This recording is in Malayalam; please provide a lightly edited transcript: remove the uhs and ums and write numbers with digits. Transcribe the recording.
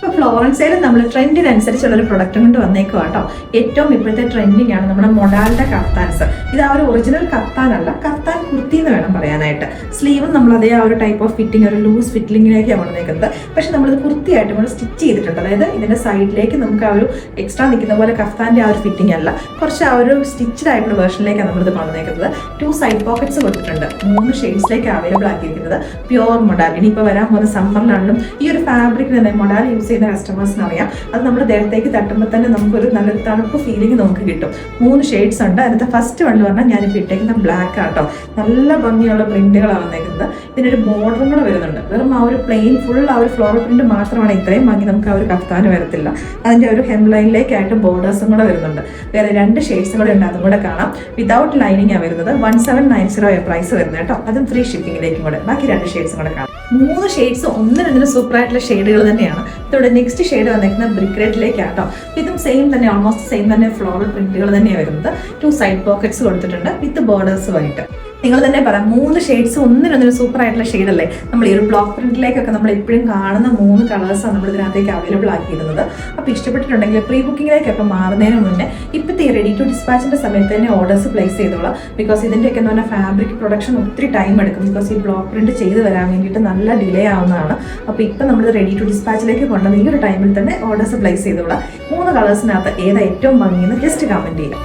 ഇപ്പോൾ ഫ്ലോറൻസയിൽ നമ്മൾ ട്രെൻഡിനനുസരിച്ചുള്ളൊരു പ്രൊഡക്റ്റ് കൊണ്ട് വന്നേക്കുക കേട്ടോ. ഏറ്റവും ഇപ്പോഴത്തെ ട്രെൻഡിങ് ആണ് നമ്മുടെ മൊഡാലിൻ്റെ കഫ്താൻസ്. ഇത് ആ ഒരു ഒറിജിനൽ കഫ്താനല്ല, കഫ്താൻ കുർത്തി എന്ന് വേണം പറയാനായിട്ട്. സ്ലീവും നമ്മൾ അതേ ആ ഒരു ടൈപ്പ് ഓഫ് ഫിറ്റിംഗ്, ഒരു ലൂസ് ഫിറ്റിങ്ങിലേക്കാണ് വന്നേക്കുന്നത്. പക്ഷെ നമ്മളിത് കുർത്തിയായിട്ട് നമ്മൾ സ്റ്റിച്ച് ചെയ്തിട്ടുണ്ട്. അതായത് ഇതിൻ്റെ സൈഡിലേക്ക് നമുക്ക് ആ ഒരു എക്സ്ട്രാ നിൽക്കുന്ന പോലെ കഫ്താൻ്റെ ആ ഒരു ഫിറ്റിംഗ് അല്ല, കുറച്ച് ആ ഒരു സ്റ്റിച്ച്ഡ് ആയിട്ടുള്ള വേർഷനിലേക്കാണ് നമ്മളിത് കൊണ്ടുവന്നേക്കുന്നത്. 2 സൈഡ് പോക്കറ്റ്സ് കൊടുത്തിട്ടുണ്ട്. 3 ഷെയ്ഡ്സിലേക്ക് അവൈലബിൾ ആക്കിയിരിക്കുന്നത് പ്യുവർ മൊഡാൽ. ഇനിയിപ്പോൾ വരാൻ പോകുന്ന സമ്മറിലാണെങ്കിലും ഈ ഒരു ഫാബ്രിക് തന്നെ മൊഡാൽ യൂസ് ചെയ്യുന്ന കസ്റ്റമേഴ്സിന് അറിയാം. അത് നമ്മുടെ ദേഹത്തേക്ക് തട്ടുമ്പോൾ തന്നെ നമുക്കൊരു നല്ലൊരു തണുപ്പ് ഫീലിംഗ് നമുക്ക് കിട്ടും. 3 ഷെയ്ഡ്സ് ഉണ്ട്. അതിനകത്ത് ഫസ്റ്റ് വണ്ണ് പറഞ്ഞാൽ ഞാനിപ്പോൾ ഇട്ടേക്കുന്ന ബ്ലാക്ക് ആട്ടോ. നല്ല ഭംഗിയുള്ള പ്രിന്റുകളാണ് വന്നേക്കുന്നത്. ഇതിനൊരു ബോർഡറും കൂടെ വരുന്നുണ്ട്. വെറും ആ ഒരു പ്ലെയിൻ ഫുൾ ആ ഒരു ഫ്ലോറൽ പ്രിന്റ് മാത്രമാണ് ഇത്രയും ഭംഗി നമുക്ക് ആ ഒരു കഫ്താന് വരത്തില്ല. അതിൻ്റെ ഒരു ഹെം ലൈനിലേക്കായിട്ട് ബോർഡേഴ്സും കൂടെ വരുന്നുണ്ട്. വേറെ 2 ഷെയ്ഡ്സും കൂടെ ഉണ്ട്, അതും കൂടെ കാണാം. വിതൗട്ട് ലൈനിങ് ആണ് വരുന്നത്. 1790 പ്രൈസ് വരുന്നത് കേട്ടോ. അതും ഫ്രീ ഷിപ്പിംഗിലേക്കും കൂടെ. ബാക്കി 2 ഷെയ്ഡ്സും കൂടെ കാണാം. 3 ഷെയ്ഡ്സ് ഒന്നിനൊന്നിന് സൂപ്പർ ആയിട്ടുള്ള ഷെയ്ഡുകൾ തന്നെയാണ്. ഇതോടെ നെക്സ്റ്റ് ഷെയ്ഡ് വന്നിരിക്കുന്നത് ബ്രിക്ക് റെഡിലേക്കാട്ടോ. ഇതും സെയിം തന്നെ, ഓൾമോസ്റ്റ് സെയിം തന്നെ ഫ്ലോറൽ പ്രിന്റുകൾ തന്നെയാണ് വരുന്നത്. 2 സൈഡ് പോക്കറ്റ്സ് കൊടുത്തിട്ടുണ്ട് വിത്ത് ബോർഡേഴ്സുമായിട്ട്. നിങ്ങൾ തന്നെ പറയാം, 3 ഷെയ്ഡ്സ് ഒന്നിനൊന്നിന് സൂപ്പർ ആയിട്ടുള്ള ഷെയ്ഡല്ലേ. നമ്മൾ ഈ ഒരു ബ്ലോക്ക് പ്രിന്റിലേക്കൊക്കെ നമ്മൾ എപ്പോഴും കാണുന്ന 3 കളേഴ്സാണ് നമ്മൾ ഇതിനകത്തേക്ക് അവൈലബിൾ ആക്കിയിരുന്നത്. അപ്പോൾ ഇഷ്ടപ്പെട്ടിട്ടുണ്ടെങ്കിൽ പ്രീ ബുക്കിങ്ങിലേക്കൊക്കെ മാറുന്നതിന് മുന്നേ ഇപ്പോഴത്തെ റെഡി ടു ഡിസ്പാച്ചിൻ്റെ സമയത്ത് തന്നെ ഓർഡേഴ്സ് പ്ലേസ് ചെയ്തോളാം. ബിക്കോസ് ഇതിൻ്റെയൊക്കെ എന്ന് പറഞ്ഞാൽ ഫാബ്രിക് പ്രൊഡക്ഷൻ ഒത്തിരി ടൈം എടുക്കും. ബിക്കോസ് ഈ ബ്ലോക്ക് പ്രിന്റ് ചെയ്ത് വരാൻ വേണ്ടിയിട്ട് നല്ല ഡിലേ ആവുന്നതാണ്. അപ്പോൾ ഇപ്പം നമ്മൾ റെഡി ടു ഡിസ്പാച്ചിലേക്ക് കൊണ്ടുവന്ന് ഈ ഒരു ടൈമിൽ തന്നെ ഓർഡേഴ്സ് പ്ലേസ് ചെയ്തോളാം. 3 കളേഴ്സിനകത്ത് ഏതാ ഏറ്റവും ഭംഗിയെന്ന് ജസ്റ്റ് കമൻറ്റ് ചെയ്യാം.